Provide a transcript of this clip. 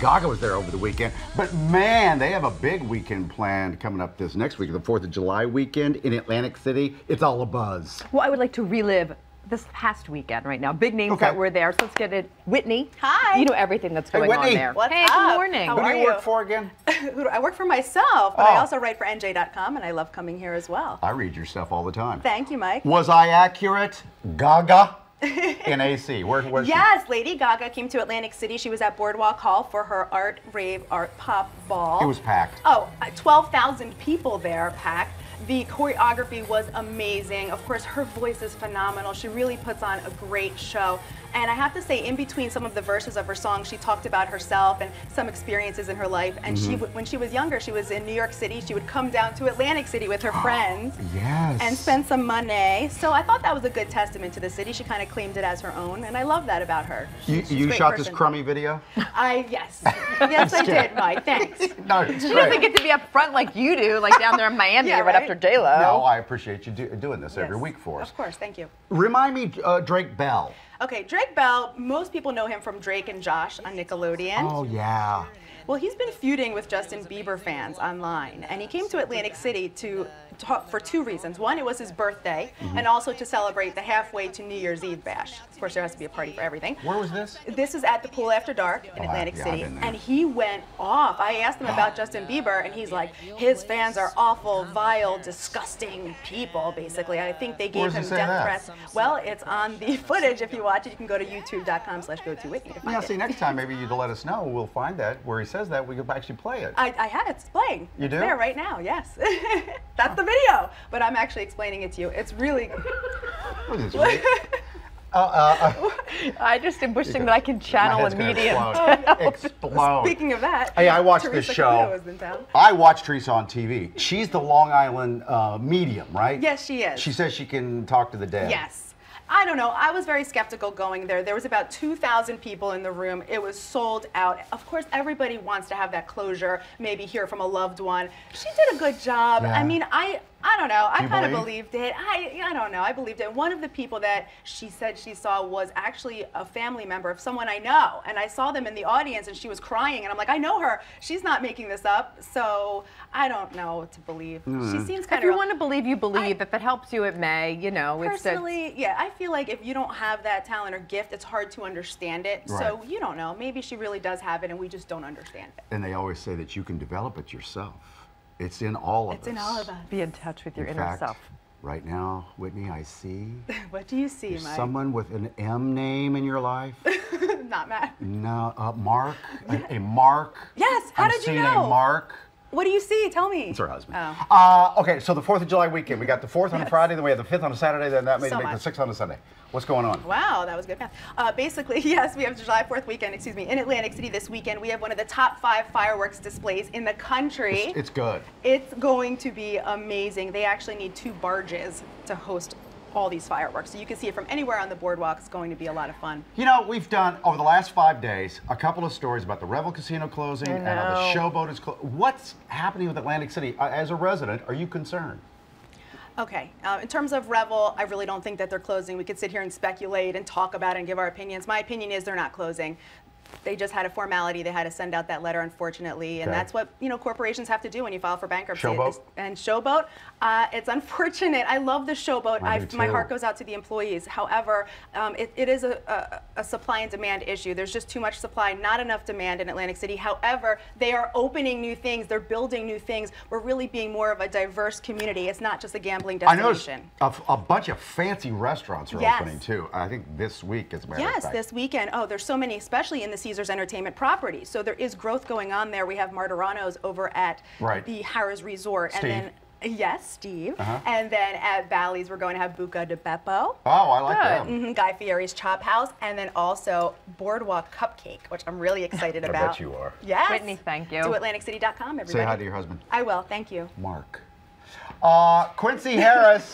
Gaga was there over the weekend, but man, they have a big weekend planned coming up this next week, the 4th of July weekend in Atlantic City. It's all a buzz. Well, I would like to relive this past weekend right now. Big names that were there. So let's get it. Whitney. Hi. You know everything that's going on there. What's hey, up? good morning. How Who do are you work for again? I work for myself, but I also write for NJ.com, and I love coming here as well. I read your stuff all the time. Thank you, Mike. Was I accurate? Gaga in AC. Where was she? Yes, Lady Gaga came to Atlantic City. She was at Boardwalk Hall for her art, rave, art pop ball. It was packed. Oh, 12,000 people there packed. The choreography was amazing. Of course, her voice is phenomenal. She really puts on a great show. And I have to say, in between some of the verses of her song, she talked about herself and some experiences in her life. And when she was younger, she was in New York City. She would come down to Atlantic City with her friends and spend some money. So I thought that was a good testament to the city. She kind of claimed it as her own, and I love that about her. You shot this crummy video? Yes. Yes, I did, Mike. Thanks. No, it's She great. doesn't get to be up front like you do, like down there in Miami right after J-Lo. No, I appreciate you doing this every week for us. Of course, thank you. Remind me, Drake Bell. Okay, Drake Bell, most people know him from Drake and Josh on Nickelodeon. Oh, yeah. Well, he's been feuding with Justin Bieber fans online, and he came to Atlantic City to talk for two reasons. One, it was his birthday, and also to celebrate the halfway to New Year's Eve bash. Of course, there has to be a party for everything. Where was this? This is at the Pool After Dark in Atlantic City, and he went off. I asked him about Justin Bieber, and he's like, his fans are awful, vile, disgusting people, basically. I think they gave him death threats. Well, it's on the footage. If you watch it, you can go to youtube.com/GoToWhitney to find it. See, next time maybe you'd let us know. We'll find that where he says that. We could actually play it. I have it. It's playing. You do? It's there right now, yes. That's the video. But I'm actually explaining it to you. It's really... What is this? I just am wishing that I can channel a medium. Explode. Speaking of that, hey, I watched this Theresa show. Caputo is in town. I watched Theresa on TV. She's the Long Island medium, right? Yes, she is. She says she can talk to the dead. Yes. I don't know. I was very skeptical going there. There was about 2,000 people in the room. It was sold out. Of course, everybody wants to have that closure, maybe hear from a loved one. She did a good job. Yeah. I mean, I don't know. I kind of believe? believed it. I don't know. I believed it. One of the people that she said she saw was actually a family member of someone I know. And I saw them in the audience and she was crying. And I'm like, I know her. She's not making this up. So I don't know what to believe. She seems kind of... If you want to believe, you believe. If it helps you, it may. You know. Personally, yeah, I feel like if you don't have that talent or gift, it's hard to understand it. Right. So you don't know. Maybe she really does have it and we just don't understand it. And they always say that you can develop it yourself. It's in all of us. It's in all of us. Be in touch with your in inner fact, self. Right now, Whitney, I see. What do you see, Mike? Someone with an M name in your life. Not Matt. No, Mark. A Mark. Yes. How did you know? I'm seeing a Mark. What do you see? Tell me. It's her husband. Oh. Okay, so the 4th of July weekend. We got the 4th on a Friday, then we have the 5th on a Saturday, then that made So make the much. 6th on a Sunday. What's going on? Wow, that was good math. Basically, yes, we have July 4th weekend, in Atlantic City this weekend. We have one of the top 5 fireworks displays in the country. It's good. It's going to be amazing. They actually need 2 barges to host all these fireworks. So you can see it from anywhere on the boardwalk. It's going to be a lot of fun. You know, we've done, over the last 5 days, a couple of stories about the Revel Casino closing and how the Showboat is closing. What's happening with Atlantic City? As a resident, are you concerned? Okay, in terms of Revel, I really don't think that they're closing. We could sit here and speculate and talk about it and give our opinions. My opinion is they're not closing. They just had a formality. They had to send out that letter, unfortunately, and that's what corporations have to do when you file for bankruptcy. Showboat? And Showboat, it's unfortunate. I love the Showboat. My heart goes out to the employees. However, it is a supply and demand issue. There's just too much supply, not enough demand in Atlantic City. However, they are opening new things. They're building new things. We're really being more of a diverse community. It's not just a gambling destination. I noticed a bunch of fancy restaurants are opening too. I think this week, as a matter of fact. Yes, this weekend. Oh, there's so many, especially in the Caesars Entertainment property. So there is growth going on there. We have Martirano's over at the Harrah's Resort. Steve. And then, yes, Steve. And then at Bally's, we're going to have Buca de Beppo. Oh, I like them. Guy Fieri's Chop House. And then also Boardwalk Cupcake, which I'm really excited about. I bet you are. Yes. Whitney, thank you. To AtlanticCity.com, everybody. Say hi to your husband. I will. Thank you. Mark. Quincy Harris.